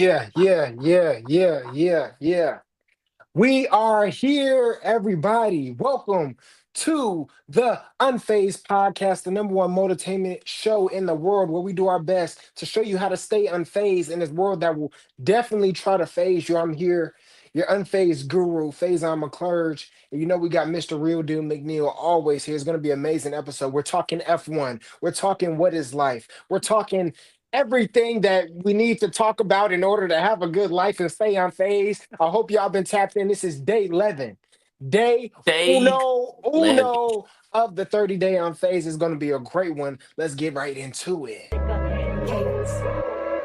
Yeah. We are here, everybody. Welcome to the Unphased Podcast, the number one motivational show in the world, where we do our best to show you how to stay unfazed in this world that will definitely try to phase you. I'm here, your unfazed guru, Faison McClurge. And you know we got Mr. Real Deal McNeil always here. It's going to be an amazing episode. We're talking F1. We're talking what is life. We're talking everything that we need to talk about in order to have a good life and stay on phase. I hope y'all been tapped in. This is day 11. Day Day Levy. uno of the 30-day on phase is going to be a great one. Let's get right into it.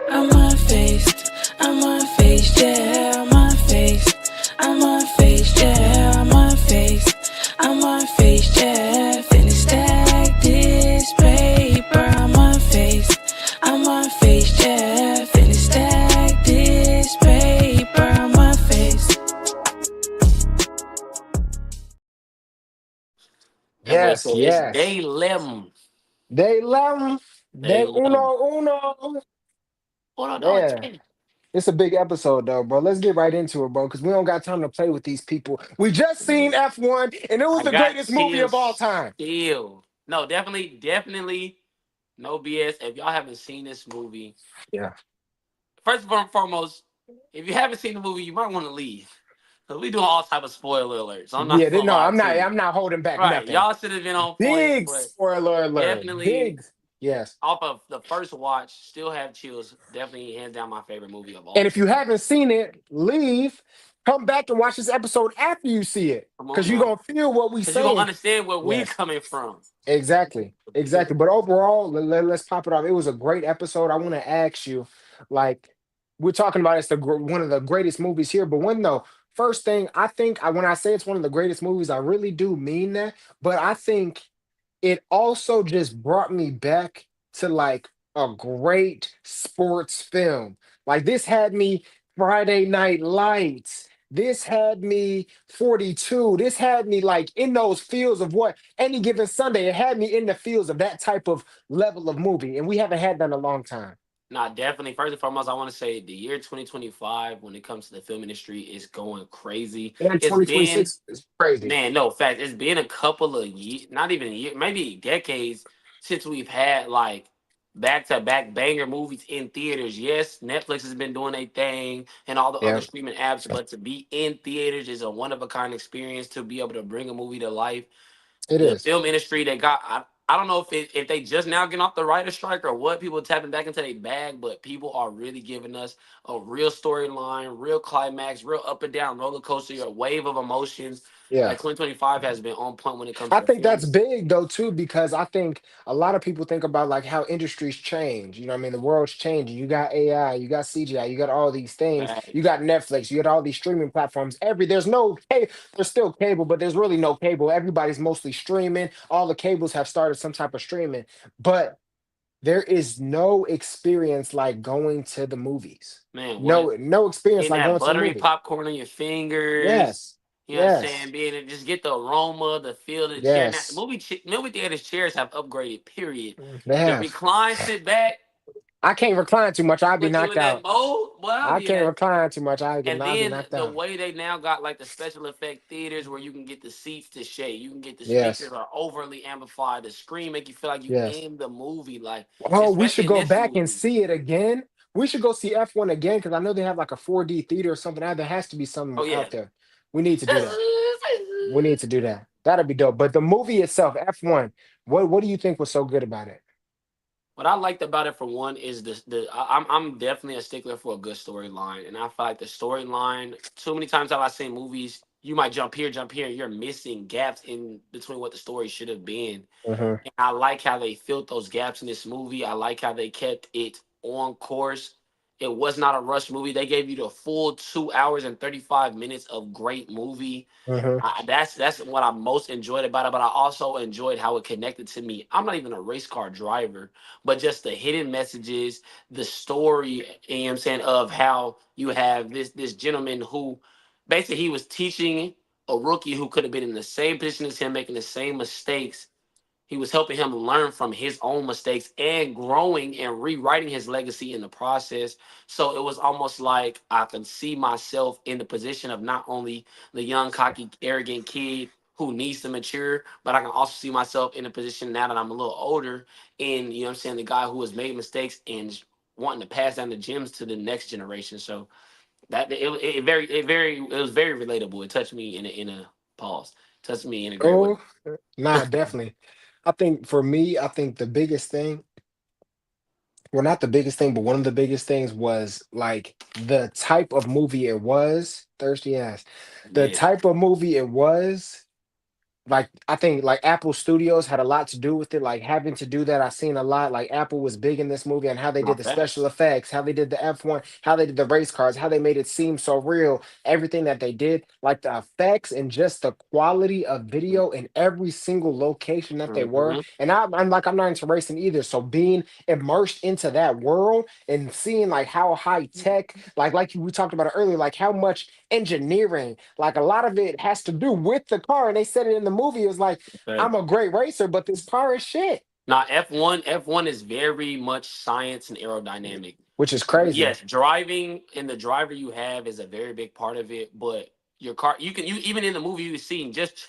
I'm unfazed, I'm unfazed, yeah, I'm unfazed. I'm unfazed, yeah, I'm unfazed. I'm unfazed, yeah, finna stack this paper. I'm unfazed, I'm unfazed, yeah, finna stack this paper. I'm unfazed. That boy Yes, said it's day yes. 11. Day 11. Day Day 11. uno. What I do? Yeah. It's a big episode though, bro. Let's get right into it, bro, because we don't got time to play with these people. We just seen F1, and it was I the got greatest movie of all chills time. still. No, definitely, no BS. If y'all haven't seen this movie, Yeah. first and foremost, if you haven't seen the movie, you might want to leave. Because we doing all type of spoiler alerts. I'm not Yeah, gonna no, lie I'm to not. you. I'm not holding back Right. nothing. Y'all should have been on point, Big but spoiler alert. definitely Big. Yes. off of the first watch, still have chills. Definitely hands down my favorite movie of all And if you time. haven't seen it, leave. Come back and watch this episode after you see it, Come on because you're now. gonna feel what we Because you're gonna saying. understand where we Yes. coming from. Exactly. But overall, let's pop it off. It was a great episode. I want to ask you, like, we're talking about it's one of the greatest movies here. But when though, first thing I think, when I say it's one of the greatest movies, I really do mean that. But I think it also just brought me back to like a great sports film. Like this had me Friday Night Lights. This had me 42. This had me like in those fields of what any given Sunday. It had me in the fields of that type of level of movie. And we haven't had that in a long time. Nah, definitely. First and foremost, I want to say the year 2025, when it comes to the film industry, is going crazy. And It's been, 2026 is crazy. man, no, fact, it's been a couple of years, not even a year, maybe decades since we've had like back to back banger movies in theaters. Yes, Netflix has been doing a thing and all the other Yeah, streaming apps, but to be in theaters is a one of a kind experience to be able to bring a movie to life. it The is. film industry, they got I don't know if they just now getting off the writer strike or what, people tapping back into their bag, but people are really giving us a real storyline, real climax, real up and down roller coaster, a wave of emotions. Yeah. Like 2025 has been on point when it comes I to think film. that's big though too, because I think a lot of people think about like how industries change. You know what I mean? The world's changing. You got AI, you got CGI, you got all these things. You Facts. got Netflix, you got all these streaming platforms. There's still cable, but there's really no cable. Everybody's mostly streaming. All the cables have started some type of streaming, but there is no experience like going to the movies. Man, what? No experience Getting like that going to the buttery movie. popcorn on your fingers. Yes. You know what I'm saying? Yes. Being just get the aroma, the feel, the chair. Now, Yes. movie theaters chairs have upgraded. Period. They The have. recline sit back I can't recline too much. I'd be put you knocked in that out. mode. Well, I'll I be in can't that. recline too much. And I'd be then knocked the out. way they now got like the special effect theaters where you can get the seats to shake, you can get the speakers Yes. are overly amplified. The screen make you feel like you Yes. in the movie, like Oh, we especially should in go this back and movie. see it again. We should go see F1 again because I know they have like a 4D theater or something. There has to be something Oh yeah. out there. We need to do that. We need to do that. That'd be dope. But the movie itself, F1, what do you think was so good about it? What I liked about it for one is I'm definitely a stickler for a good storyline, and I feel like the storyline. Too many times have I seen movies, you might jump here, and you're missing gaps in between what the story should have been. Hmm. And I like how they filled those gaps in this movie. I like how they kept it on course. It was not a rush movie. They gave you the full 2 hours and 35 minutes of great movie. Hmm. That's what I most enjoyed about it. But I also enjoyed how it connected to me. I'm not even a race car driver, but just the hidden messages, the story, you know what I'm saying, of how you have this gentleman who basically he was teaching a rookie who could have been in the same position as him, making the same mistakes, He was helping him learn from his own mistakes and growing and rewriting his legacy in the process. So it was almost like I could see myself in the position of not only the young, cocky, arrogant kid who needs to mature, but I can also see myself in a position now that I'm a little older, and you know what I'm saying, the guy who has made mistakes and wanting to pass down the gems to the next generation. So that it was very relatable. It touched me in a pause. Touched me in a great way. Oh, nah, definitely. I think for me, I think the biggest thing, well, not the biggest thing, but one of the biggest things was like the type of movie it was. Thirsty ass. The Yeah, type of movie it was, like I think like Apple Studios had a lot to do with it. Like having to do that, I seen a lot. Like Apple was big in this movie and how they did not the special fast. effects, how they did the F1, how they did the race cars, how they made it seem so real. Everything that they did, like the effects and just the quality of video in every single location that they were. Mm-hmm. And I'm like I'm not into racing either, so being immersed into that world and seeing like how high tech, we talked about it earlier, like how much engineering, like a lot of it has to do with the car. And they said it in the movie. It was like, I'm a great racer, but this car is shit, Now F1 is very much science and aerodynamic. which is crazy. Yes, driving and the driver you have is a very big part of it, but your car you even in the movie you seen just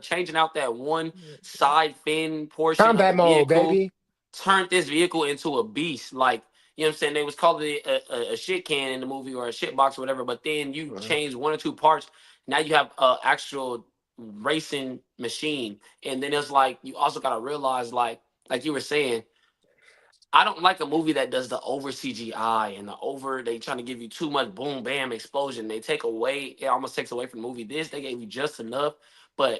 changing out that one side fin portion of the Combat mode, vehicle baby. turned this vehicle into a beast. Like, you know what I'm saying? They was calling it a shit can in the movie or a shit box or whatever, but then you Mhm. change one or two parts. Now you have a actual racing machine. And then it's like you also gotta realize, like you were saying, I don't like a movie that does the over CGI and the over they trying to give you too much boom bam explosion. They take away it almost takes away from the movie. This they gave you just enough, but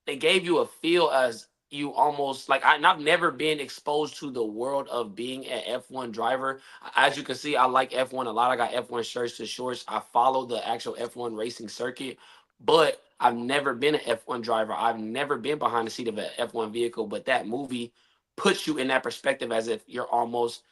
they gave you a feel as you almost like and I've never been exposed to the world of being an F1 driver. As you can see, I like F1 a lot. I got F1 shirts to shorts. I follow the actual F1 racing circuit, but I've never been an F1 driver. I've never been behind the seat of an F1 vehicle, but that movie puts you in that perspective as if you're almost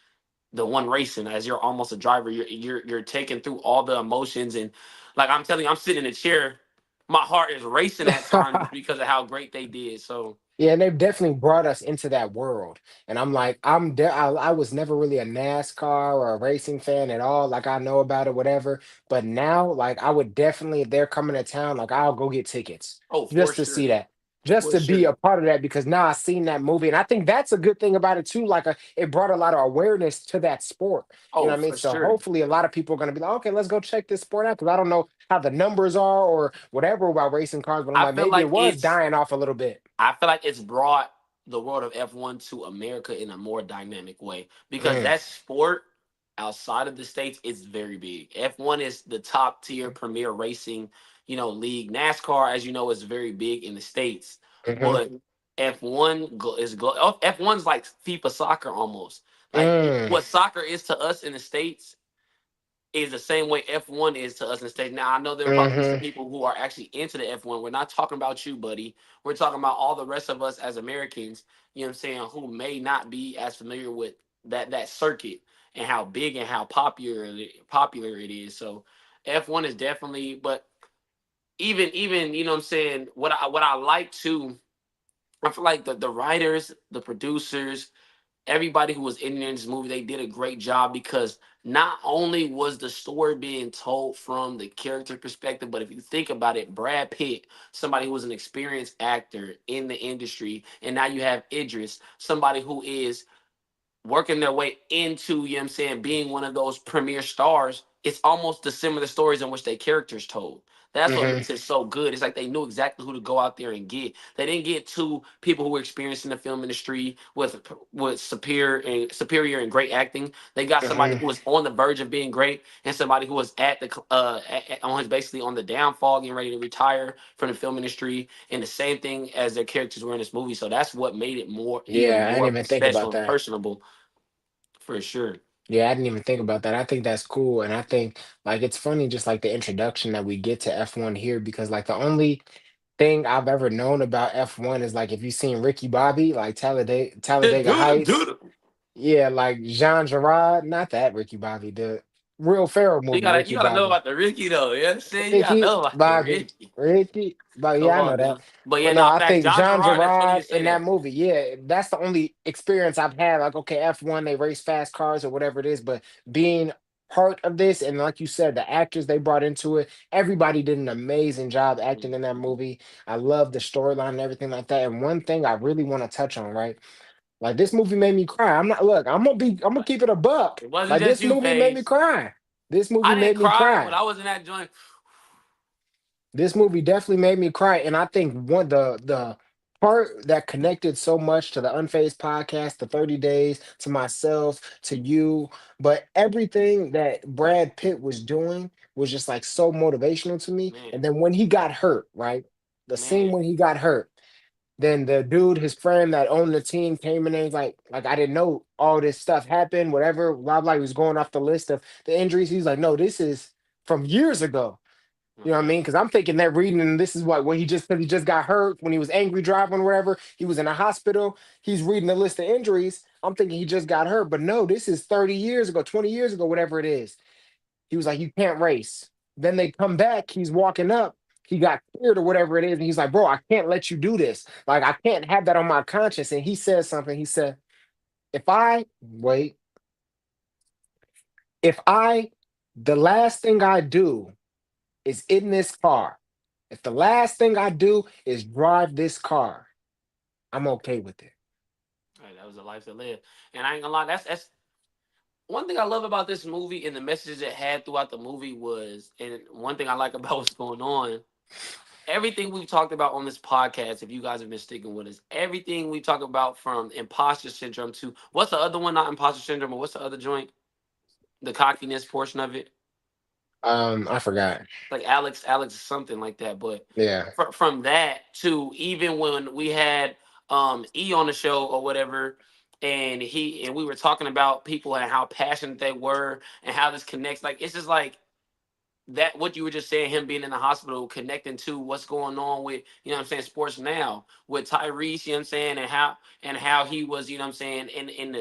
the one racing, as you're almost a driver. You're taking through all the emotions and like I'm telling you, I'm sitting in a chair. My heart is racing at times because of how great they did. So Yeah, and they've definitely brought us into that world. And I'm like, I was never really a NASCAR or a racing fan at all. Like I know about it, whatever. But now, like I would definitely, if they're coming to town, like I'll go get tickets oh, for just to see sure, that. Just for to be sure. a part of that because now I've seen that movie. And I think that's a good thing about it too. It brought a lot of awareness to that sport. You know Oh, what I mean? for So sure. hopefully a lot of people are gonna be like, okay, let's go check this sport out. Because I don't know how the numbers are or whatever about racing cars, but I'm I like, feel maybe it like was it's dying off a little bit. I feel like it's brought the world of F1 to America in a more dynamic way because Mm, that sport outside of the states is very big. F1 is the top tier premier racing, league. NASCAR, as you know, is very big in the states, mhm. but F1's like FIFA soccer almost. Like Mm, what soccer is to us in the states is the same way F1 is to us in the States. Now, I know there will probably be some mhm. people who are actually into the F1. We're not talking about you, buddy. We're talking about all the rest of us as Americans, you know what I'm saying, who may not be as familiar with that circuit and how big and how popular it is. So F1 is definitely, but even you know what I'm saying, what I like too, I feel like the writers, the producers, everybody who was in this movie, they did a great job because not only was the story being told from the character perspective, but if you think about it, Brad Pitt, somebody who was an experienced actor in the industry, and now you have Idris, somebody who is working their way into, you know what I'm saying, being one of those premier stars, it's almost the similar stories in which their characters told. That's what Mhm. makes it so good. It's like they knew exactly who to go out there and get. They didn't get two people who were experienced in the film industry with superior and great acting. They got somebody Mhm. who was on the verge of being great and somebody who was on his basically on the downfall, getting ready to retire from the film industry, and the same thing as their characters were in this movie. So that's what made it more even Yeah, I didn't more even think special about and that. personable for sure. Yeah, I didn't even think about that. I think that's cool. And I think like it's funny just like the introduction that we get to F1 here because like the only thing I've ever known about F1 is like if you've seen Ricky Bobby, like Talladega Heights. Yeah, like Jean Girard, not that Ricky Bobby, dude. Real Pharaoh You movie, gotta you Ricky gotta know Bobby. about the Ricky though. You know what I'm saying? You gotta Ricky know about the Bobby, Ricky. Ricky, Come yeah, I on know now. that. But yeah, But no, no, I facts. think John John Gerard, that's funny you Gerard say in that that. movie, yeah, that's the only experience I've had. Like, okay, F1, they race fast cars or whatever it is, but being part of this, and like you said, the actors they brought into it, everybody did an amazing job acting in that movie. I love the storyline and everything like that. And one thing I really want to touch on, right? Like this movie made me cry. I'm not look, I'm gonna But keep it a buck. it wasn't Like just this you, movie made me Phase. cry. This movie I didn't made me cry, but cry. I was in that joint. This movie definitely made me cry, and I think one the part that connected so much to the Unfazed podcast, the 30 days, to myself, to you, but everything that Brad Pitt was doing was just like so motivational to me. Man, And then when he got hurt, right? The scene man. when he got hurt, then the dude, his friend that owned the team came in and was like I didn't know all this stuff happened, whatever, blah blah. He was going off the list of the injuries. He's like, no, this is from years ago. You know what I Uh-huh. mean? Because I'm thinking that reading, and this is what when he just because he just got hurt when he was angry driving or whatever. He was in a hospital. He's reading the list of injuries. I'm thinking he just got hurt, but no, this is 30 years ago, 20 years ago, whatever it is. He was like, you can't race. Then they come back. He's walking up. He got cleared or whatever it is, and he's like, bro, I can't let you do this. Like I can't have that on my conscience. And he says something. He said, if I wait, if I, the last thing I do is in this car. If the last thing I do is drive this car, I'm okay with it. Hey, that was a life to live. And I ain't gonna lie, that's one thing I love about this movie and the message it had throughout the movie was, and one thing I like about what's going on, everything we've talked about on this podcast, if you guys have been sticking with us, everything we talk about from imposter syndrome to what's the other one, not imposter syndrome, or what's the other joint? The cockiness portion of it. I forgot. Like Alex something like that. But Yeah. from that to even when we had E on the show or whatever, and we were talking about people and how passionate they were and how this connects. Like it's just like that what you were just saying, him being in the hospital, connecting to what's going on with, you know what I'm saying, sports now with Tyrese, you know what I'm saying, and how he was, you know what I'm saying, in the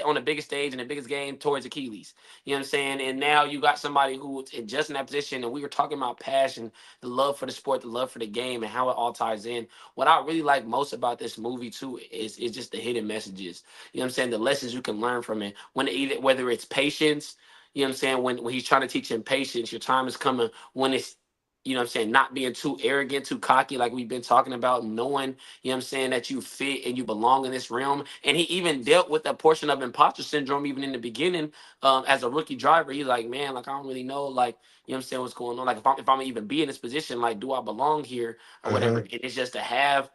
on the biggest stage in the biggest game towards Achilles. You know what I'm saying? And now you got somebody who's just in that position, and we were talking about passion, the love for the sport, the love for the game, and how it all ties in. What I really like most about this movie too is just the hidden messages. You know what I'm saying? The lessons you can learn from it. Whether it's patience, you know what I'm saying? When he's trying to teach him patience, your time is coming. When it's, you know what I'm saying, not being too arrogant, too cocky, like we've been talking about, knowing, you know what I'm saying, that you fit and you belong in this realm. And he even dealt with that portion of imposter syndrome even in the beginning, as a rookie driver. He's like, man, like I don't really know, like, you know what I'm saying, what's going on. Like if I'm even be in this position, like, do I belong here or whatever? Hmm. And it's just to have,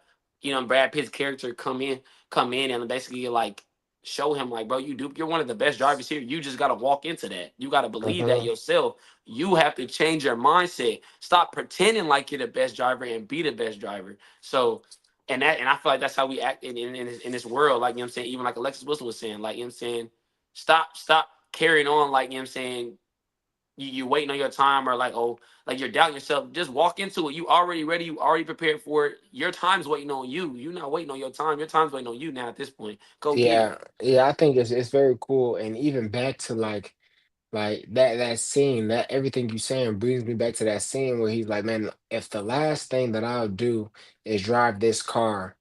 Brad Pitt's character come in and basically like show him like, bro, you're one of the best drivers here. You just gotta walk into that. You gotta believe that Hmm. yourself. You have to change your mindset. Stop pretending like you're the best driver and be the best driver. So, and I feel like that's how we act in this world. Like, you know what I'm saying? Even like Alexis Wilson was saying, like, you know what I'm saying? Stop carrying on, like, you know what I'm saying, you waiting on your time, or like, oh, like you're doubting yourself. Just walk into it. You already ready, you already prepared for it. Your time's waiting on you. You're not waiting on your time. Your time's waiting on you now at this point. Go get it. Yeah, yeah, I think it's very cool. And even back to like that scene, that everything you saying brings me back to that scene where he's like, man, if the last thing that I'll do is drive this car,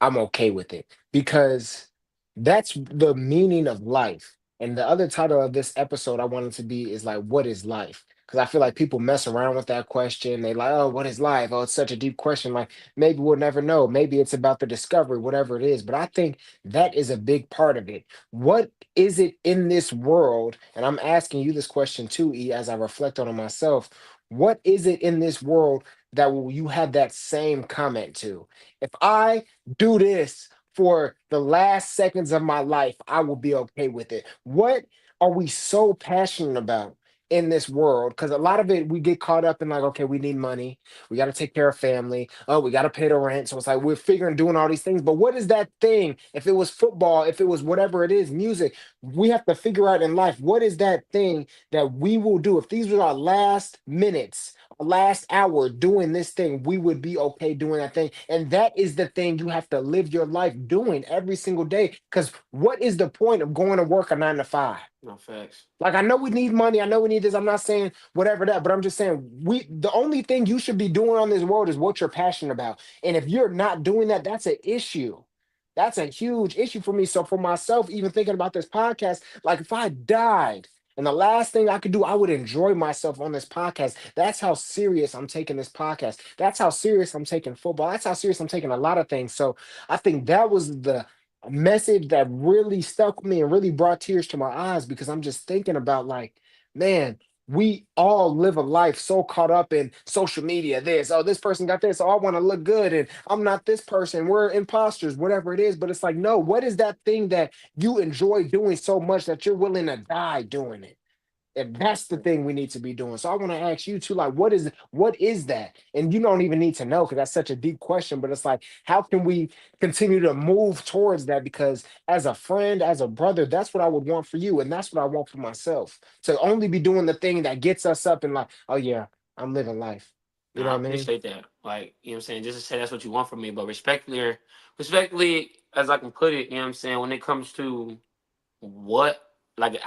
I'm okay with it because that's the meaning of life. And the other title of this episode I wanted to be is like, what is life? Because I feel like people mess around with that question. They like, oh, what is life? Oh, it's such a deep question. Like maybe we'll never know. Maybe it's about the discovery, whatever it is. But I think that is a big part of it. What is it in this world? And I'm asking you this question too, E, as I reflect on it myself. What is it in this world that will you have that same comment to? If I do this for the last seconds of my life, I will be okay with it. What are we so passionate about in this world? Because a lot of it, we get caught up in like, okay, we need money. We got to take care of family. Oh, we got to pay the rent. So it's like we're figuring doing all these things. But what is that thing? If it was football, if it was whatever it is, music, we have to figure out in life what is that thing that we will do if these were our last minutes our last hour doing this thing, we would be okay doing that thing. And that is the thing you have to live your life doing every single day. Because what is the point of going to work a 9 to 5? No facts. Like I know we need money, I know we need this. I'm not saying whatever that, but I'm just saying the only thing you should be doing on this world is what you're passionate about. And if you're not doing that, that's an issue. That's a huge issue for me. So for myself, even thinking about this podcast, like if I died and the last thing I could do, I would enjoy myself on this podcast. That's how serious I'm taking this podcast. That's how serious I'm taking football. That's how serious I'm taking a lot of things. So I think that was the message that really stuck with me and really brought tears to my eyes because I'm just thinking about like, man, we all live a life so caught up in social media. This, oh, this person got this. Oh, I want to look good, and I'm not this person. We're imposters, whatever it is. But it's like, no, what is that thing that you enjoy doing so much that you're willing to die doing it? And that's the thing we need to be doing. So I want to ask you too, like, what is that? And you don't even need to know because that's such a deep question. But it's like, how can we continue to move towards that? Because as a friend, as a brother, that's what I would want for you, and that's what I want for myself. To only be doing the thing that gets us up and like, oh yeah, I'm living life. No, You know I what I mean? appreciate that. Like, you know what I'm saying? Just to say that's what you want from me, but respectfully, as I can put it, you know what I'm saying, when it comes to what like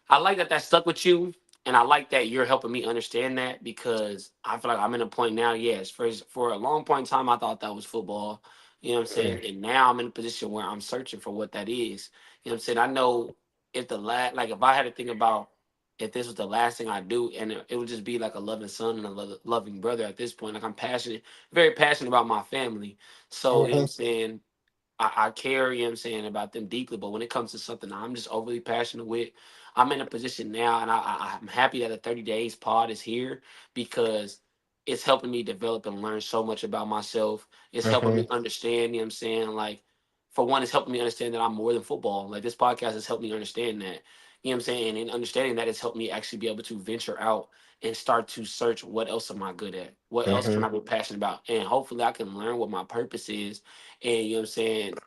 I like that stuck with you, and I like that you're helping me understand that because I feel like I'm in a point now. Yes, for a long point in time, I thought that was football. You know what I'm saying, Mm, and now I'm in a position where I'm searching for what that is. You know what I'm saying. I know if if I had to think about if this was the last thing I do, and it would just be like a loving son and a loving brother at this point. Like I'm passionate, very passionate about my family. So you know what I'm mhm, saying. I care, you know what I'm saying, about them deeply. But when it comes to something I'm just overly passionate with, I'm in a position now, and I'm happy that the 30 Days pod is here because it's helping me develop and learn so much about myself. It's helping mhm, me understand, you know what I'm saying? Like, for one, it's helping me understand that I'm more than football. Like, this podcast has helped me understand that. You know what I'm saying? And understanding that it's helped me actually be able to venture out and start to search what else am I good at? What else can mhm. I be passionate about? And hopefully I can learn what my purpose is and you know what I'm saying,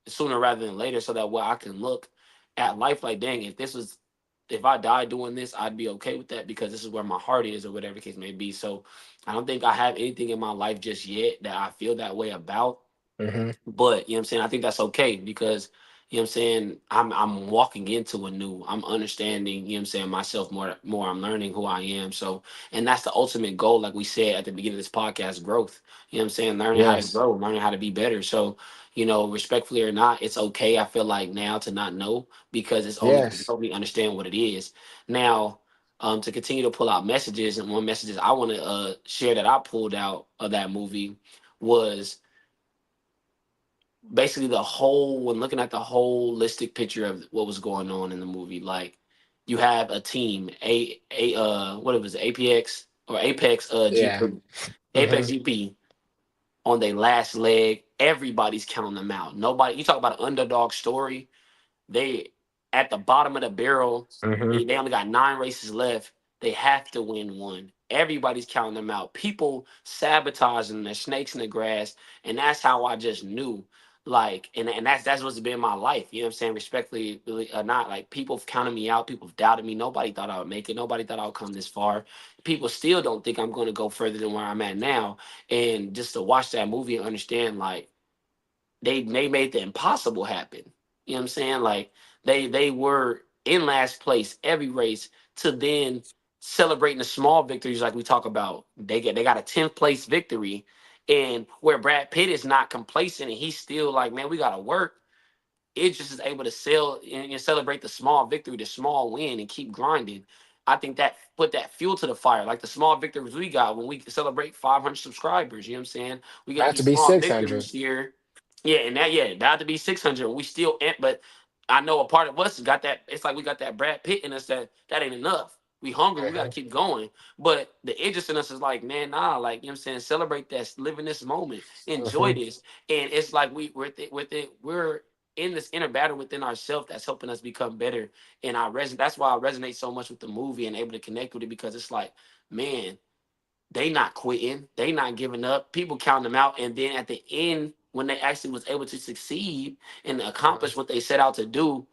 sooner rather than later, so that way I can look at life like, dang, if I died doing this, I'd be okay with that because this is where my heart is, or whatever the case may be. So I don't think I have anything in my life just yet that I feel that way about. Mhm. But you know what I'm saying, I think that's okay because you know what I'm saying, I'm walking into a new, I'm understanding, you know what I'm saying, myself more, I'm learning who I am. So and that's the ultimate goal, like we said at the beginning of this podcast, growth. You know what I'm saying? Learning how to Yes. grow, learning how to be better. So, respectfully or not, it's okay. I feel like now to not know because it's only going to Yes. help me understand what it is. Now, to continue to pull out messages, and one messages I want to share that I pulled out of that movie was basically the whole when looking at the holistic picture of what was going on in the movie. Like you have a team, a what it was, APX or Apex Yeah. GP, Apex Mhm, GP on their last leg. Everybody's counting them out. Nobody. You talk about an underdog story. They at the bottom of the barrel. mhm. They only got 9 races left. They have to win one. Everybody's counting them out. People sabotaging. There's snakes in the grass, and that's how I just knew. Like, and that's what's been my life. You know what I'm saying? Respectfully, really, or not, like people have counted me out. People have doubted me. Nobody thought I would make it. Nobody thought I would come this far. People still don't think I'm going to go further than where I'm at now. And just to watch that movie and understand, like they made the impossible happen. You know what I'm saying? Like they were in last place every race to then celebrating the small victories like we talk about. They got a 10th place victory, and where Brad Pitt is not complacent and he's still like, man, we gotta work. It just is able to sell and celebrate the small victory, the small win, and keep grinding. I think that put that fuel to the fire, like the small victories we got when we celebrate 500 subscribers. You know what I'm saying? We get About to these be small 600. victories here. Yeah, and about to be 600. We still, but I know a part of us has got that. It's like we got that Brad Pitt in us that ain't enough. We hungry. We got to Mhm, keep going. But the interest in us is like, man, nah, like, you know what I'm saying? Celebrate that, live in this moment, enjoy mhm. this. And it's like we're in this inner battle within ourselves that's helping us become better. And that's why I resonate so much with the movie and able to connect with it because it's like, man, they not quitting, they not giving up. People count them out, and then at the end, when they actually was able to succeed and accomplish what they set out to do,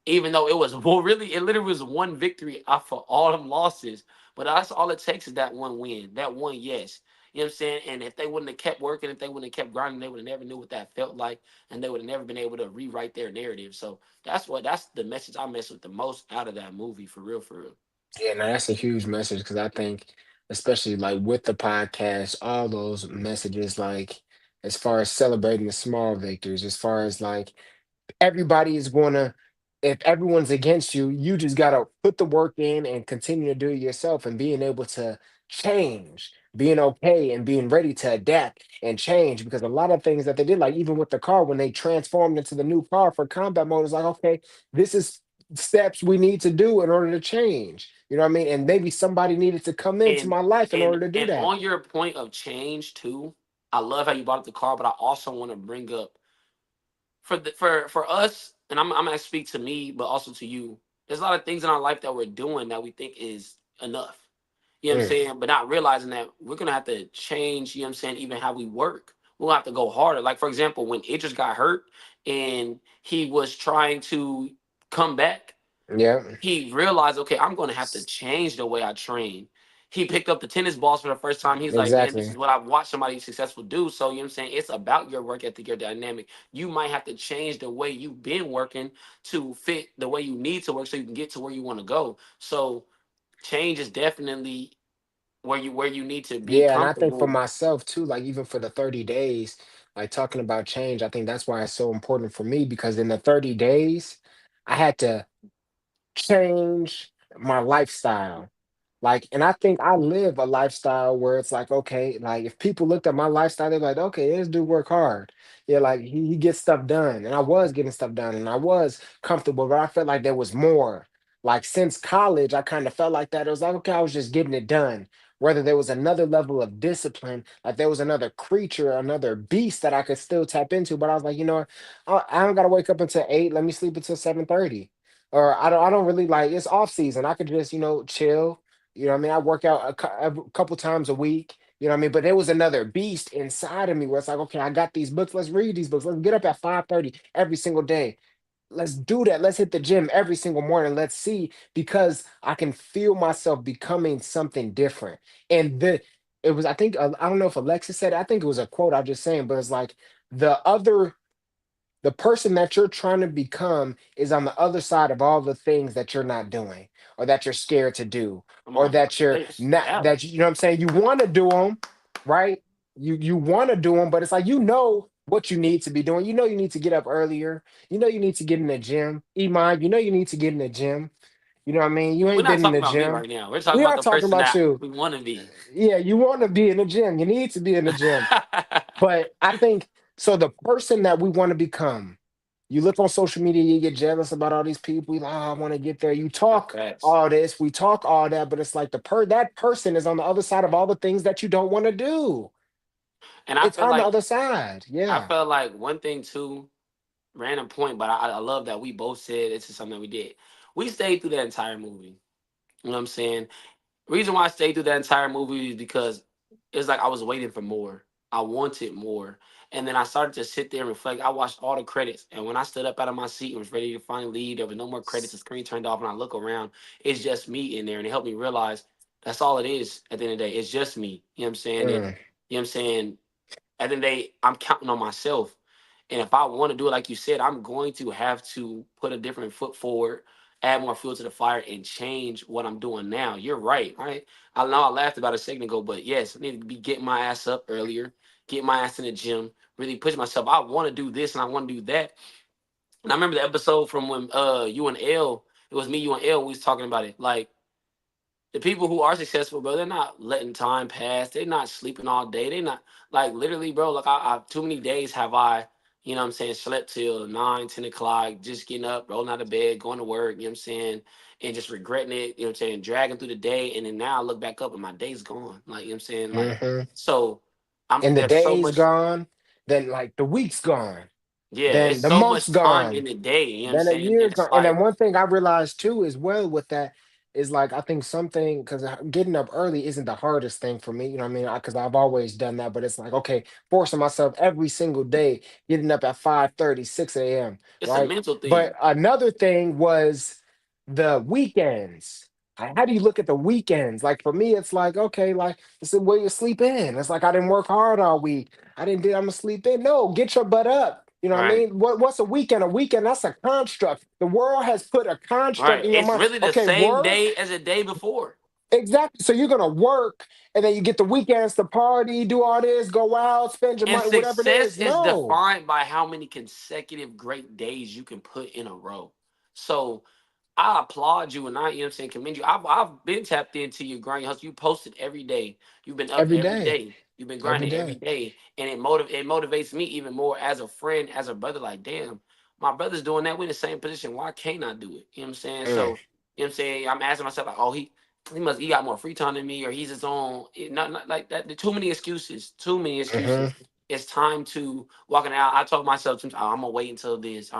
even though it was well, really, it literally was one victory off of all them losses, But that's all it takes is that one win, that one yes. You know what I'm saying? And if they wouldn't have kept working, if they wouldn't have kept grinding, they would have never knew what that felt like, and they would have never been able to rewrite their narrative. So that's the message I mess with the most out of that movie, for real, for real. Yeah, no, that's a huge message because I think, especially like with the podcast, all those messages, like as far as celebrating the small victories, as far as like everybody is going to, if everyone's against you, you just got to put the work in and continue to do it yourself, and being able to change, being okay and being ready to adapt and change. Because a lot of things that they did, like even with the car, when they transformed into the new car for combat mode, it's like, okay, this is steps we need to do in order to change. You know what I mean? And maybe somebody needed to come into And my life in and order to do and that. on your point of change too, I love how you brought up the car, but I also want to bring up for us, and I'm gonna speak to me, but also to you. There's a lot of things in our life that we're doing that we think is enough. You know what I'm Mm, saying? But not realizing that we're gonna have to change, you know what I'm saying, even how we work. We'll have to go harder. Like for example, when Idris got hurt and he was trying to come back, yeah, he realized, okay, I'm going to have to change the way I train. He picked up the tennis balls for the first time. He's like, man, this is exactly. what I've watched somebody successful do. So, you know what I'm saying? It's about your work ethic, your dynamic. You might have to change the way you've been working to fit the way you need to work so you can get to where you want to go. So, change is definitely where you need to be Yeah, and I think for comfortable. myself too, like even for the 30 days, like talking about change, I think that's why it's so important for me because in the 30 days, I had to change my lifestyle. Like, and I think I live a lifestyle where it's like, okay, like if people looked at my lifestyle, they're like, okay, this dude work hard. Yeah, like he gets stuff done. And I was getting stuff done and I was comfortable, but I felt like there was more. Like since college, I kind of felt like that. It was like, okay, I was just getting it done. Whether there was another level of discipline, like there was another creature, another beast that I could still tap into. But I was like, you know what? I don't gotta wake up until 8. Let me sleep until 7:30. Or I don't really like it's off season. I could just, chill, you know what I mean? I work out a couple times a week. You know what I mean? But there was another beast inside of me where it's like, okay, I got these books. Let's read these books. Let's get up at 5:30 every single day. Let's do that. Let's hit the gym every single morning. Let's see because I can feel myself becoming something different. And it was, I think, I don't know if Alexis said it. I think it was a quote I just saying, but it's like the other the person that you're trying to become is on the other side of all the things that you're not doing or that you're scared to do Come or on, bro. that you're It's not valid. that you know what I'm saying you want to do them, right? You want to do them, but it's like what you need to be doing. You need to get up earlier. You need to get in the gym. Iman, you need to get in the gym. You know what I mean? You We're ain't not been in talking the about me gym. right now. We're talking We about are the talking person about that you. we want to be. Yeah, you want to be in the gym. You need to be in the gym. But I think so. The person that we want to become, you look on social media, you get jealous about all these people. You like, oh, I want to get there. You Not talk facts. all this, we talk all that, but it's like that person is on the other side of all the things that you don't want to do. And I It's feel on the like other side. I Yeah. felt like one thing too, random point, but I love that we both said this is something that we did. We stayed through that entire movie. You know what I'm saying? Reason why I stayed through that entire movie is because it's like I was waiting for more. I wanted more. And then I started to sit there and reflect. I watched all the credits. And when I stood up out of my seat and was ready to finally leave, there was no more credits. The screen turned off and I look around. It's just me in there. And it helped me realize that's all it is at the end of the day. It's just me. You know what I'm saying? And Mm, you know what I'm saying? At the end of the day, I'm counting on myself. And if I want to do it, like you said, I'm going to have to put a different foot forward, add more fuel to the fire, and change what I'm doing now. You're right, right? I know I laughed about it a second ago, but yes, I need to be getting my ass up earlier, get my ass in the gym, really push myself. I want to do this and I want to do that. And I remember the episode from when you and L, it was me, you and L, we was talking about it. Like the people who are successful, bro, they're not letting time pass. They're not sleeping all day. They not like literally, bro. Like I too many days have I, you know what I'm saying, slept till 9, 10 o'clock, just getting up, rolling out of bed, going to work, you know what I'm saying, and just regretting it, you know what I'm saying, dragging through the day. And then now I look back up and my day's gone. Like, you know what I'm saying? Like, hmm so I'm And the there's so day's much, gone, then like the week's gone, yeah, then it's the so month's much time in gone. the day, you know what I'm Then a saying? And year's it's gone. And then like, one thing I realized too as well with that is like I think something because getting up early isn't the hardest thing for me. You know what I mean? Because I've always done that. But it's like okay, forcing myself every single day, getting up at 5:30, 6 a.m. it's a Right. mental But thing. another thing was the weekends. How do you look at the weekends? Like for me, it's like, okay, like it's the way you sleep in. It's like I didn't work hard all week. I didn't do I'm gonna sleep in. No, get your butt up. You know what I Right. mean? What's a weekend? A weekend, that's a construct. The world has put a construct Right. in your It's mind. really the Okay, same work. day as the day before. Exactly. So you're gonna work and then you get the weekends to party, do all this, go out, spend your And money, whatever it success is. is No. defined by how many consecutive great days you can put in a row. So I applaud you and you know what I'm saying, commend you. I've been tapped into your grind hustle. You posted every day. You've been up Every every day. day. You've been Every grinding every day. day. And it motivates me even more as a friend, as a brother. Like, damn, my brother's doing that. We're in the same position. Why can't I do it? You know what I'm saying? So, Mm, you know what I'm saying? I'm asking myself, like, oh, he got more free time than me, or he's his own. Not like that. Too many excuses. Too many hmm excuses. It's time to walking out. I told myself, oh, I'm gonna wait until this.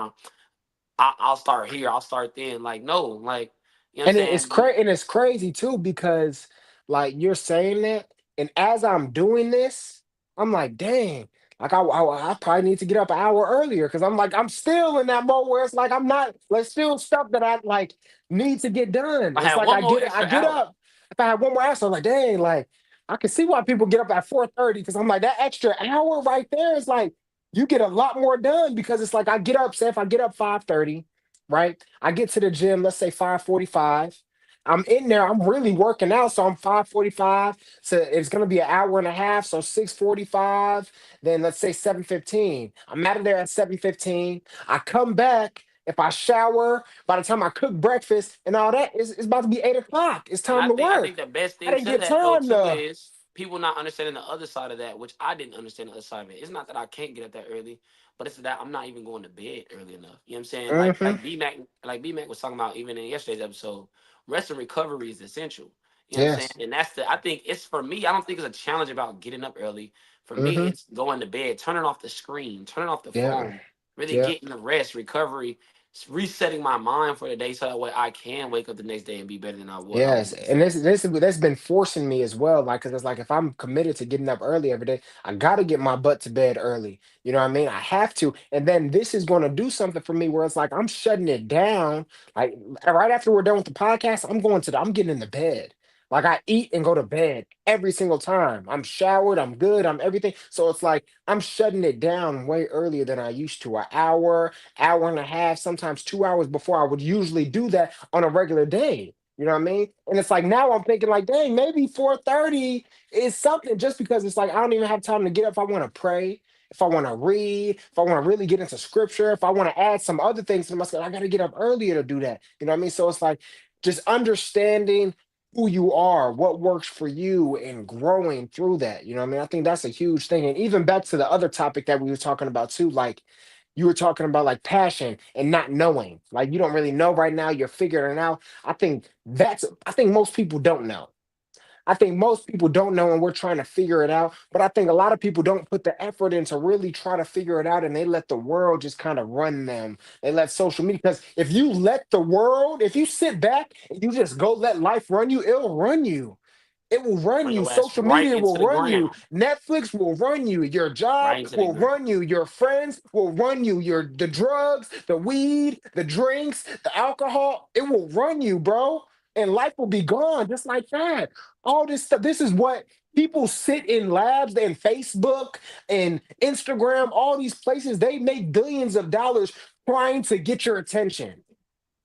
I'll start here. I'll start then. Like, no, like, you know what I'm And it's saying? crazy, and it's crazy too because like you're saying that, and as I'm doing this, I'm like, dang, like I probably need to get up an hour earlier because I'm like I'm still in that mode where it's like I'm not like still stuff that I like need to get done. I It's had like one more I extra get hour. up. If I had one more hour, so I'm like, dang, like I can see why people get up at 4:30 because I'm like that extra hour right there is like you get a lot more done because it's like I get up, say if I get up 5:30, right? I get to the gym, let's say 5:45. I'm in there, I'm really working out. So I'm 5:45. So it's gonna be an hour and a half. So 6:45, then let's say 7:15. I'm out of there at 7:15. I come back. If I shower, by the time I cook breakfast and all that, it's about to be 8 o'clock. It's And time to I think work. the best I thing didn't to get that though time too to. is people not understanding the other side of that, which I didn't understand the other side of it. It's not that I can't get up that early, but it's that I'm not even going to bed early enough. You know what I'm saying? Hmm. Like B Mac was talking about even in yesterday's episode, rest and recovery is essential. You know what I'm saying? Yes. And that's I think it's for me, I don't think it's a challenge about getting up early. For me, Hmm. it's going to bed, turning off the screen, turning off the Yeah. phone, really Yeah. getting the rest, recovery, resetting my mind for the day so that way I can wake up the next day and be better than I was Yes, and before. this that's been forcing me as well. Like, cause it's like if I'm committed to getting up early every day, I gotta get my butt to bed early. You know what I mean? I have to. And then this is going to do something for me where it's like I'm shutting it down. Like right after we're done with the podcast, I'm getting in the bed. Like I eat and go to bed every single time. I'm showered, I'm good, I'm everything. So it's like I'm shutting it down way earlier than I used to. An hour, hour and a half, sometimes 2 hours before I would usually do that on a regular day. You know what I mean? And it's like now I'm thinking like, dang, maybe 4:30 is something just because it's like I don't even have time to get up if I want to pray, if I want to read, if I want to really get into scripture, if I want to add some other things to myself, I got to get up earlier to do that. You know what I mean? So it's like just understanding who you are, what works for you, and growing through that. You know what I mean? I think that's a huge thing. And even back to the other topic that we were talking about too, like you were talking about like passion and not knowing. Like you don't really know right now, you're figuring it out. I think most people don't know. I think most people don't know and we're trying to figure it out. But I think a lot of people don't put the effort in to really try to figure it out and they let the world just kind of run them. They let social media, because if you let the world, if you sit back and you just go let life run you, it'll run you. It will run Bring you. your ass Social right media into will the run you. ground. Netflix will run you. Your Right job into the will ground. run you. Your friends will run you. The drugs, the weed, the drinks, the alcohol, it will run you, bro. And life will be gone just like that. All this stuff. This is what people sit in labs and Facebook and Instagram, all these places, they make billions of dollars trying to get your attention.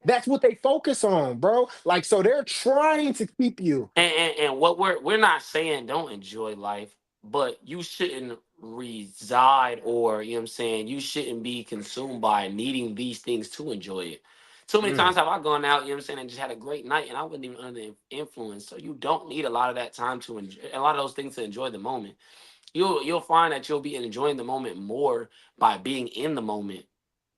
That's what they focus on, bro. Like, so they're trying to keep you. And what we're not saying don't enjoy life, but you shouldn't reside or you know what I'm saying, you shouldn't be consumed by needing these things to enjoy it. Too many times Mm, have I gone out, you know what I'm saying, and just had a great night and I wasn't even under the influence. So you don't need a lot of that time to enjoy a lot of those things to enjoy the moment. You'll find that you'll be enjoying the moment more by being in the moment.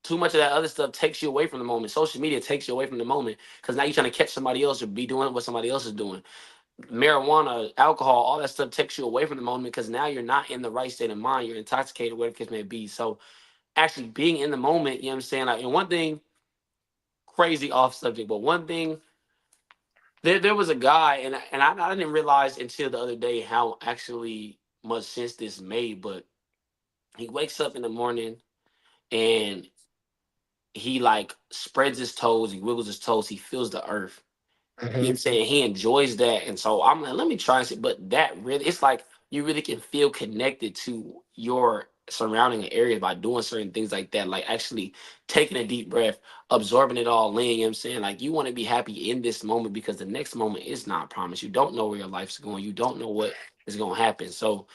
Too much of that other stuff takes you away from the moment. Social media takes you away from the moment because now you're trying to catch somebody else or be doing what somebody else is doing. Marijuana, alcohol, all that stuff takes you away from the moment because now you're not in the right state of mind. You're intoxicated, whatever the case may be. So actually being in the moment, you know what I'm saying? Like, and one thing, crazy off subject, but one thing, there was a guy, I didn't realize until the other day how actually much sense this made, but he wakes up in the morning and he like spreads his toes, he wiggles his toes, he feels the earth. You know what Hmm. I'm saying? He enjoys that. And so I'm like, let me try it. But that really, it's like you really can feel connected to your surrounding area by doing certain things like that. Like actually taking a deep breath, absorbing it all in. You know what I'm saying? Like you want to be happy in this moment because the next moment is not promised. You don't know where your life's going. You don't know what is going to happen. So,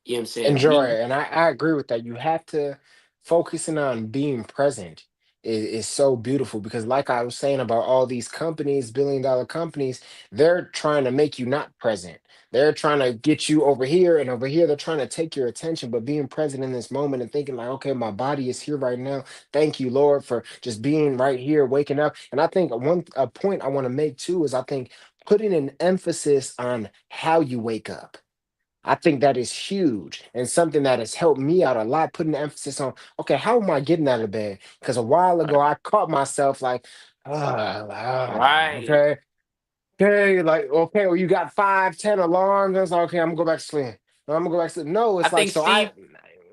you know what I'm saying? Enjoy Me, it. And I agree with that. You have to focusing on being present is so beautiful because like I was saying about all these companies, billion-dollar companies, they're trying to make you not present. They're trying to get you over here and over here. They're trying to take your attention, but being present in this moment and thinking like, okay, my body is here right now. Thank you, Lord, for just being right here, waking up. And I think one a point I want to make too is I think putting an emphasis on how you wake up. I think that is huge and something that has helped me out a lot, putting the emphasis on, okay, how am I getting out of bed? Because a while ago, I caught myself like, right. okay, okay, like, okay, well, you got 5, 10 alarms. I was like, okay, I'm gonna go back to sleep. I'm gonna go back to sleep. No, I it's like, think so Steve,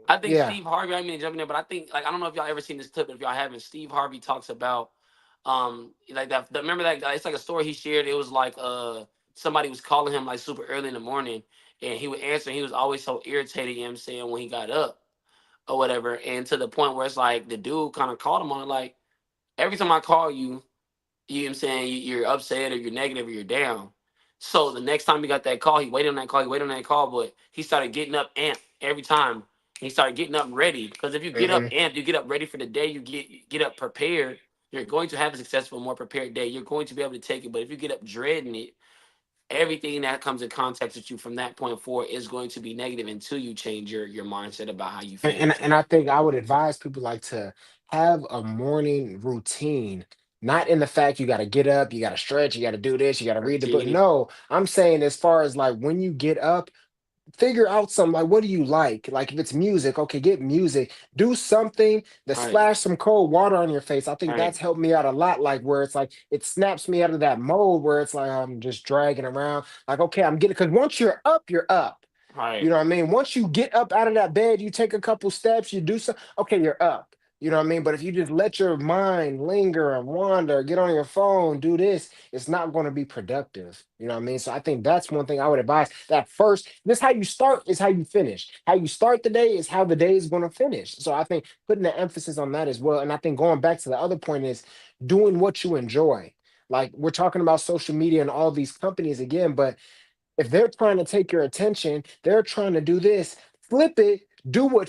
I think yeah. Steve Harvey. I mean, to jump in there, but I think like I don't know if y'all ever seen this clip, but if y'all haven't, Steve Harvey talks about like that. Remember that guy? It's like a story he shared. It was like somebody was calling him like super early in the morning, and he would answer. And he was always so irritated. You know what I'm saying when he got up or whatever, and to the point where it's like the dude kind of called him on it, like every time I call you. You know what I'm saying? You're upset or you're negative or you're down. So the next time he got that call, he waited on that call, he waited on that call, but he started getting up amped every time. He started getting up ready. Because if you get up Hmm. amped, you get up ready for the day, you get up prepared, you're going to have a successful, more prepared day. You're going to be able to take it. But if you get up dreading it, everything that comes in contact with you from that point forward is going to be negative until you change your mindset about how you feel. And So I think I would advise people like to have a morning routine. Not in the fact you got to get up, you got to stretch, you got to do this, you got to read the book. routine, No, I'm saying as far as like when you get up, figure out some like what do you like if it's music, okay, get music, do something that right, splash some cold water on your face. I think right, that's helped me out a lot, like where it's like it snaps me out of that mode where it's like I'm just dragging around, like okay, I'm getting, because once you're up. You right. know what I mean? Once you get up out of that bed, you take a couple steps, you do some, okay, you're up. You know what I mean? But if you just let your mind linger and wander, get on your phone, do this, it's not going to be productive. You know what I mean? So I think that's one thing I would advise. That first, this how you start is how you finish. How you start the day is how the day is going to finish. So I think putting the emphasis on that as well. And I think going back to the other point is doing what you enjoy. Like we're talking about social media and all these companies again, but if they're trying to take your attention, they're trying to do this, flip it,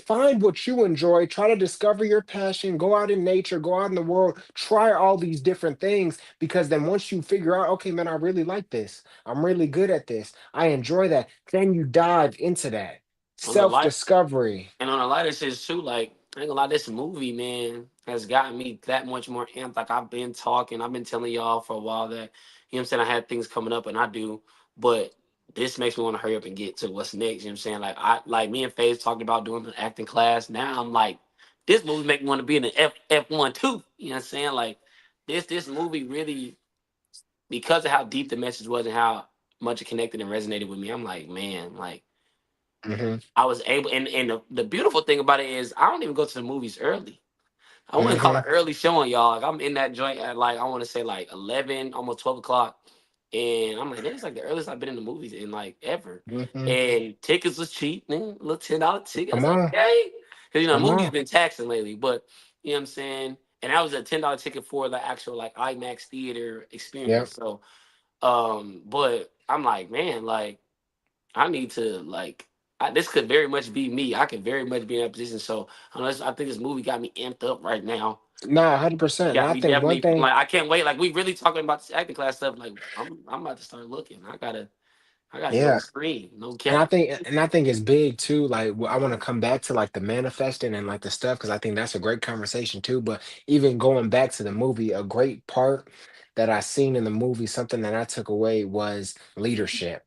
find what you enjoy, try to discover your passion, go out in nature, go out in the world, try all these different things. Because then once you figure out, okay, man, I really like this, I'm really good at this, I enjoy that, then you dive into that On the self light. discovery. And on a lighter sense too, like I ain't gonna lie, this movie, man, has gotten me that much more amped. Like I've been talking, I've been telling y'all for a while that, you know what I'm saying, I had things coming up and I do, but this makes me want to hurry up and get to what's next. You know what I'm saying? Like me and Phaz talked about doing an acting class. Now I'm like, this movie make me want to be in the F1 too. You know what I'm saying? Like this movie really, because of how deep the message was and how much it connected and resonated with me, I'm like, man, like Hmm. I was able, and the beautiful thing about it is I don't even go to the movies early. I wouldn't call it Hmm. early showing, y'all. Like I'm in that joint at like I want to say like 11, almost 12 o'clock, and I'm like, that's like the earliest I've been in the movies in like ever. Hmm. And tickets was cheap, man, little $10 ticket. I Come was like, on, okay, because come movies on. been taxing lately, but you know what I'm saying. And that was a $10 ticket for the actual like IMAX theater Yep. experience. So, but I'm like, man, like I need to like this could very much be me. I could very much be in that position. So unless I think this movie got me amped up right now. Nah, 100%. And Got I me think one definitely thing, like I can't wait. Like we really talking about this acting class stuff. Like I'm about to start looking. I gotta get on yeah. the screen. No And I cap. think and I think it's big too. Like I want to come back to like the manifesting and like the stuff because I think that's a great conversation too. But even going back to the movie, a great part that I seen in the movie, something that I took away was leadership.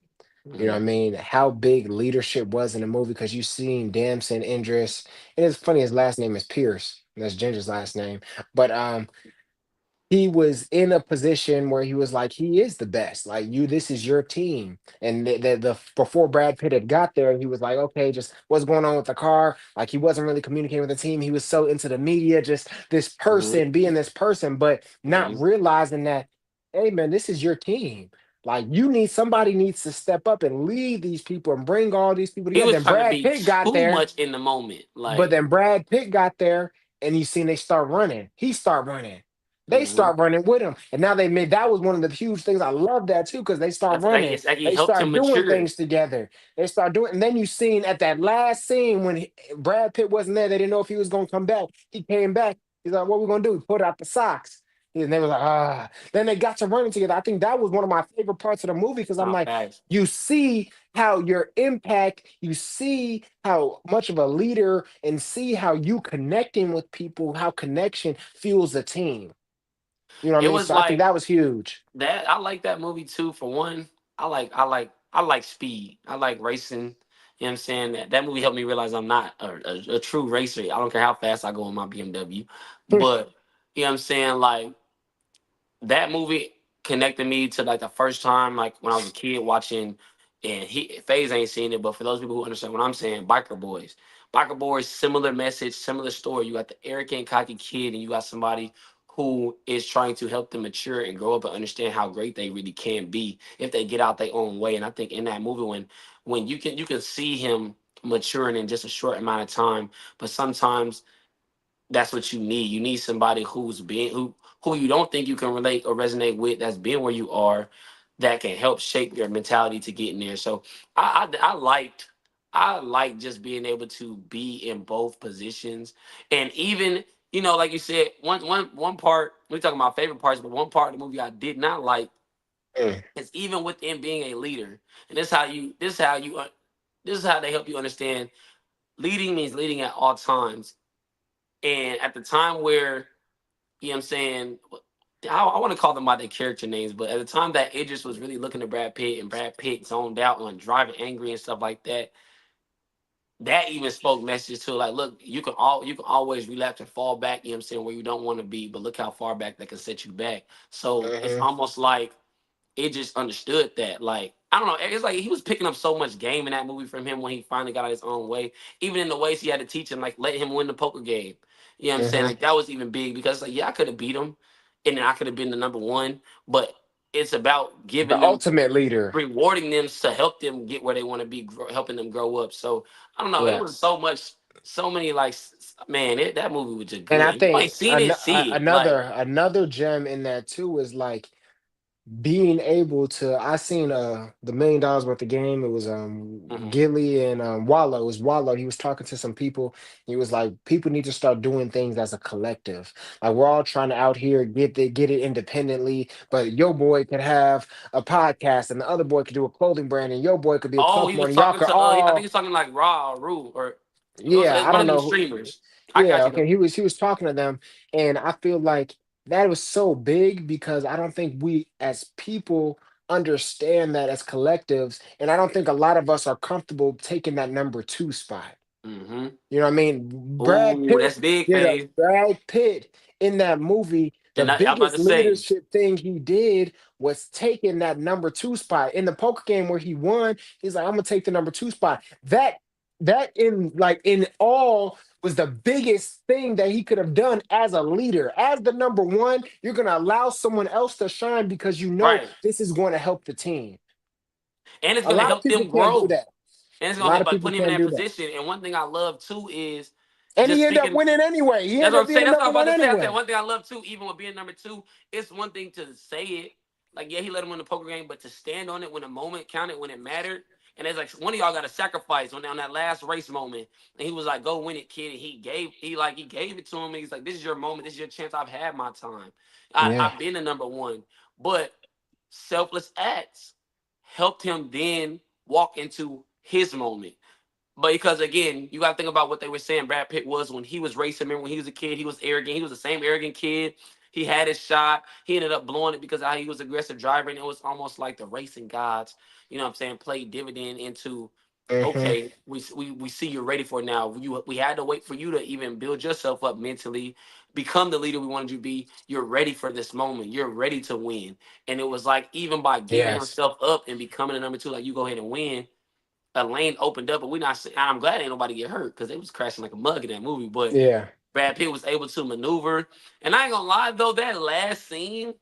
You know what I Mhm. mean? How big leadership was in the movie because you seen Damson Idris. And it's funny his last name is Pierce. That's Ginger's last name. But he was in a position where he was like he is the best, like you, this is your team. And before Brad Pitt had got there, he was like, okay, just what's going on with the car, like he wasn't really communicating with the team, he was so into the media, just this Mhm. person being this person, but not Mhm. realizing that hey man, this is your team. Like you need somebody needs to step up and lead these people and bring all these people He together. was Then trying to Brad be Pitt got too there. much in the moment. But Like, then Brad Pitt got there, and you seen they start running. He start running. They mhm. start running with him, and now they made that was one of the huge things. I love that too because they start running. It's like he They helped start him doing mature. things together. They start doing, and then you seen at that last scene when Brad Pitt wasn't there. They didn't know if he was gonna come back. He came back. He's like, "What we gonna do?" He put out the socks. And they was like, ah. Then they got to running together. I think that was one of my favorite parts of the movie because I'm Not like, fast. you see how your impact, you see how much of a leader, and see how you connecting with people, how connection fuels a team. You know what I It mean? was So I think like that was huge. that. I like that movie too. For one, I like speed. I like racing. You know what I'm saying? That movie helped me realize I'm not a true racer. I don't care how fast I go in my BMW. But you know what I'm saying? Like that movie connected me to like the first time, like when I was a kid watching, and Phase ain't seen it, but for those people who understand what I'm saying, Biker Boys. Biker Boys, similar message, similar story. You got the arrogant, cocky kid, and you got somebody who is trying to help them mature and grow up and understand how great they really can be if they get out their own way. And I think in that movie, when you can see him maturing in just a short amount of time, but sometimes that's what you need. You need somebody who you don't think you can relate or resonate with that's been where you are that can help shape your mentality to get in there. So I liked just being able to be in both positions. And even, like you said, one part, we're talking about favorite parts, but one part of the movie I did not like Mm, is even within being a leader. And this is how they help you understand leading means leading at all times. And at the time where, what I'm saying, I want to call them by their character names, but at the time that Idris was really looking at Brad Pitt and Brad Pitt zoned out on driving angry and stuff like that, that even spoke messages to like, look, you can always relapse and fall back, you know what I'm saying, where you don't want to be, but look how far back that can set you back. So it's mhm, almost like it just understood that. Like, I don't know. It's like he was picking up so much game in that movie from him when he finally got out his own way. Even in the ways he had to teach him, like let him win the poker game. You know what I'm saying? mhm. Like that was even big because like, yeah, I could have beat him and then I could have been the number one. But it's about The giving them, ultimate leader. rewarding them to help them get where they want to be, helping them grow up. So I don't know. It Yeah. was so many like, man, that movie was just And I good. If you think ain't seen it, see it. Like, another gem in that too is like being able to I seen the $1 million worth of game. It was mhm. Gilly and Wallow. It was Wallow. He was talking to some people. He was like, people need to start doing things as a collective. Like we're all trying to out here get it independently, but your boy could have a podcast and the other boy could do a clothing brand and your boy could be a Oh, Puff he was Money. Y'all talking could to I think all he's talking like Raw or Rue or yeah, it's I one don't of them know who. streamers. I Yeah, got you okay. though. He was talking to them, and I feel like that was so big because I don't think we as people understand that as collectives, and I don't think a lot of us are comfortable taking that number two spot. Mm-hmm. You know what I mean? Ooh, that's big, Phase. Brad Pitt in that movie, the And I was about biggest to say, leadership thing he did was taking that number two spot. In the poker game where he won, he's like, I'm gonna take the number two spot. That in like in all was the biggest thing that he could have done as a leader. As the number one, you're gonna allow someone else to shine because you know right, this is going to help the team. and it's A gonna lot of help people them can't do grow, that. and it's A gonna lot help of like people put him in can't that do that. position. And one thing I love too is And he just ended up thinking. winning anyway. He That's ended what up I'm being saying. the That's what number I'm about one to say. I said anyway. one thing I love too, even with being number two, it's one thing to say it. Like, yeah, he let him win the poker game, but to stand on it when the moment counted, when it mattered. And it's like one of y'all got to sacrifice on that last race moment. And he was like, go win it, kid. And he gave it to him. And he's like, this is your moment. This is your chance. I've had my time. Yeah. I've been the number one. But selfless acts helped him then walk into his moment. But because again, you got to think about what they were saying. Brad Pitt was when he was racing. Remember when he was a kid, he was arrogant. He was the same arrogant kid. He had his shot. He ended up blowing it because of how he was aggressive driver, and it was almost like the racing gods. You know what I'm saying? Played dividend into. Hmm. Okay, we see you're ready for it now. We had to wait for you to even build yourself up mentally, become the leader we wanted you to be. You're ready for this moment. You're ready to win. And it was like even by giving Yes. himself up and becoming a number two, like you go ahead and win, a lane opened up, but we not. I'm glad ain't nobody get hurt because they was crashing like a mug in that movie. But Yeah. Brad Pitt was able to maneuver, and I ain't gonna lie though, that last scene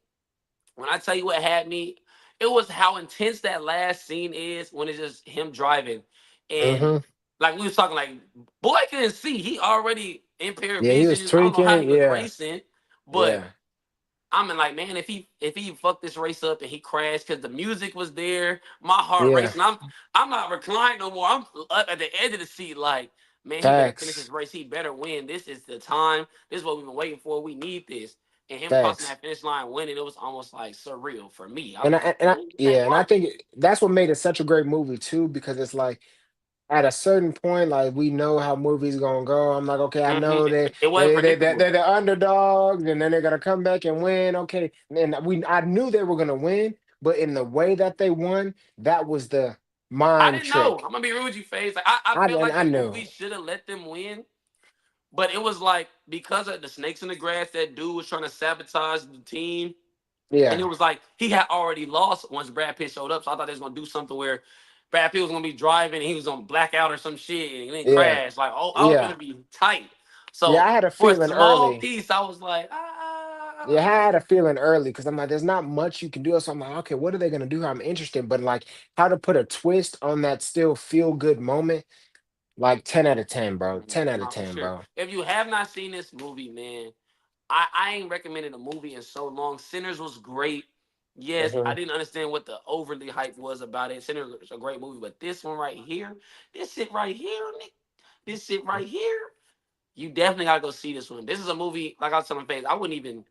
When I tell you what had me, it was how intense that last scene is when it's just him driving, and Hmm. like we was talking, like boy couldn't see, he already impaired Yeah, he was vision. I don't know how he tweaking. was Yeah, racing, but yeah, I mean, like, man, if he fucked this race up and he crashed because the music was there, my heart yeah. racing. I'm not reclining no more. I'm up at the edge of the seat, like, man, he better finish Facts, this race. He better win. This is the time. This is what we've been waiting for. We need this. And him crossing facts. that finish line, winning, it was almost like surreal for me. I And was I like, and I man, this yeah, ain't and I working. think that's what made it such a great movie too, because it's like at a certain point, like we know how movies gonna go. I'm like, okay, I know It wasn't predictable. they're the underdogs, and then they're gonna come back and win. Okay, and I knew they were gonna win, but in the way that they won, that was the I mind didn't know. I'm trick. gonna be real with you, Phase. Like, I felt And like I the knew, movie should have let them win. But it was like because of the snakes in the grass, that dude was trying to sabotage the team. And it yeah, was like he had already lost once Brad Pitt showed up. So I thought they was gonna do something where Brad Pitt was gonna be driving and he was gonna black out or some shit and then yeah, crash. Like, oh, I was yeah, gonna be tight. yeah. So I had a for a feeling small early. piece, I was like, Yeah, I had a feeling early because I'm like, there's not much you can do. So I'm like, okay, what are they gonna do? I'm interested, but like how to put a twist on that still feel good moment. Like 10 out of 10, bro. 10 out of no, for 10, sure. bro. If you have not seen this movie, man, I ain't recommended a movie in so long. Sinners was great. Yes, I Hmm. didn't understand what the overly hype was about it. Sinners was a great movie, but this one right here, this shit right here, this shit right here, you definitely gotta go see this one. This is a movie, like I was telling Faith, I wouldn't even.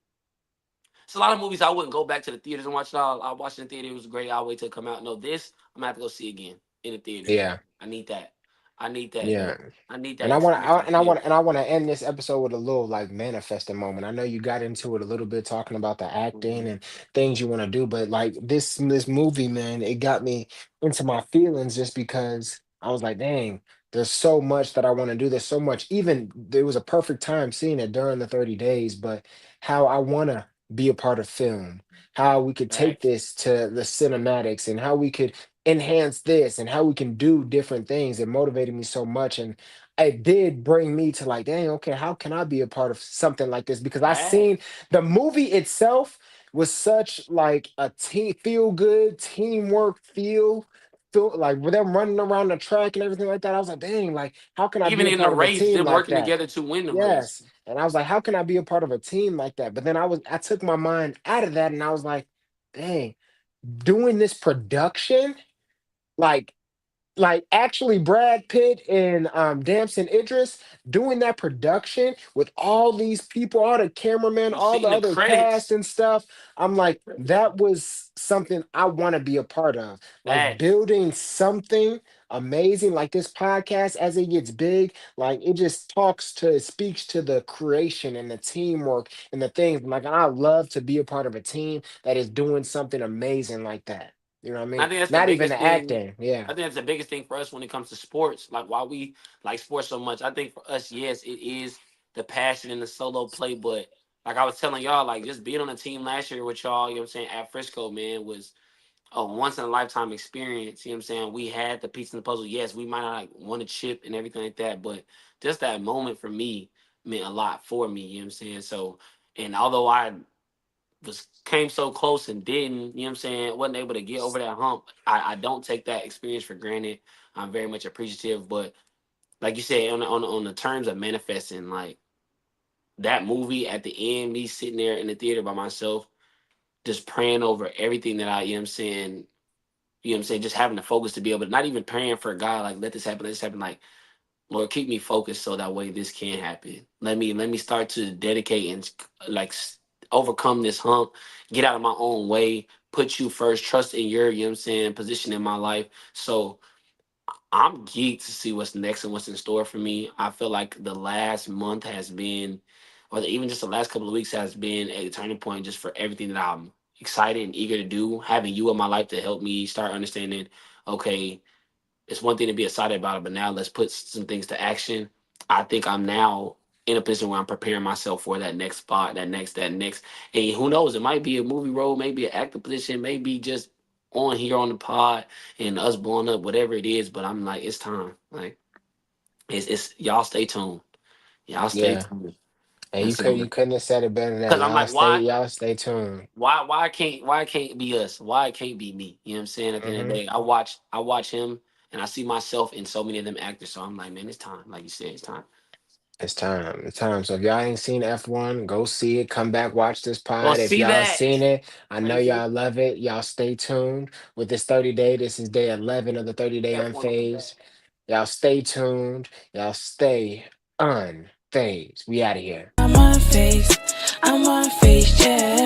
It's a lot of movies I wouldn't go back to the theaters and watch it all. I watched it in the theater, it was great. I'll wait till it come out. No, this I'm gonna have to go see again in the theaters. Yeah, I need that. I need that. yeah. I need that And I want to, experience in the theater. and I want to end this episode with a little like manifesting moment. I know you got into it a little bit talking about the acting Mhm. and things you want to do, but like this movie, man, it got me into my feelings just because I was like, dang, there's so much that I want to do. There's so much. Even there was a perfect time seeing it during the 30 days, but how I want to be a part of film, how we could take Facts. this to the cinematics and how we could enhance this and how we can do different things. It motivated me so much. And it did bring me to like, dang, okay, how can I be a part of something like this? Because I seen Facts. the movie itself was such like a team feel good teamwork feel like with them running around the track and everything like that. I was like, dang, like how can I be Even a in the part of a race, team them like working that? together to win the race. Yes. And I was like, how can I be a part of a team like that? But then I took my mind out of that and I was like, dang, doing this production, like actually Brad Pitt and Damson Idris doing that production with all these people, all the cameramen, You all the seen the other cast credits. and stuff. I'm like, that was something I want to be a part of. Like Facts. building something amazing like this podcast as it gets big, like it speaks to the creation and the teamwork and the things. Like, and I love to be a part of a team that is doing something amazing like that. You know what I I mean? think that's the Not even biggest the thing. acting. Yeah. I think that's the biggest thing for us when it comes to sports. Like why we like sports so much. I think for us, yes, it is the passion and the solo play. But like I was telling y'all, like just being on a team last year with y'all, you know what I'm saying, at Frisco, man, was a once in a lifetime experience. You know what I'm saying? We had the piece in the puzzle. Yes, we might not like won a chip and everything like that, but just that moment for me meant a lot for me. You know what I'm saying? So, and although I was came so close and didn't, you know what I'm saying, wasn't able to get over that hump, I don't take that experience for granted. I'm very much appreciative, but like you said, on the terms of manifesting, like that movie at the end, me sitting there in the theater by myself, just praying over everything that I, you know what I'm saying, just having the focus to be able to not even praying for God, like let this happen, like Lord, keep me focused so that way this can happen. Let me start to dedicate and like overcome this hump, get out of my own way, put you first, trust in your, you know what I'm saying, position in my life. So I'm geeked to see what's next and what's in store for me. I feel like the last month has been, even just the last couple of weeks has been a turning point just for everything that I'm excited and eager to do. Having you in my life to help me start understanding, okay, it's one thing to be excited about it, but now let's put some things to action. I think I'm now in a position where I'm preparing myself for that next spot, that next. And who knows? It might be a movie role, maybe an acting position, maybe just on here on the pod and us blowing up, whatever it is. But I'm like, it's time. Like, it's y'all stay tuned. Y'all stay Yeah. tuned. And and you so couldn't have said it better than that. because I'm like, why? Y'all stay tuned. Why can't it be us? Why it can't be me? You know what I'm saying? At the end of the Hmm. day, I watch him and I see myself in so many of them actors. So I'm like, man, it's time. Like you said, it's time. It's time. It's time. So if y'all ain't seen F1, go see it. Come back, watch this Well, pod. If see y'all that. seen it, I know Thank you. y'all love it. Y'all stay tuned with this 30 day. This is day 11 of the 30-day F1 on the back. unphased. Y'all stay tuned. Y'all stay unfazed. We out of here. I'm unfazed, yeah.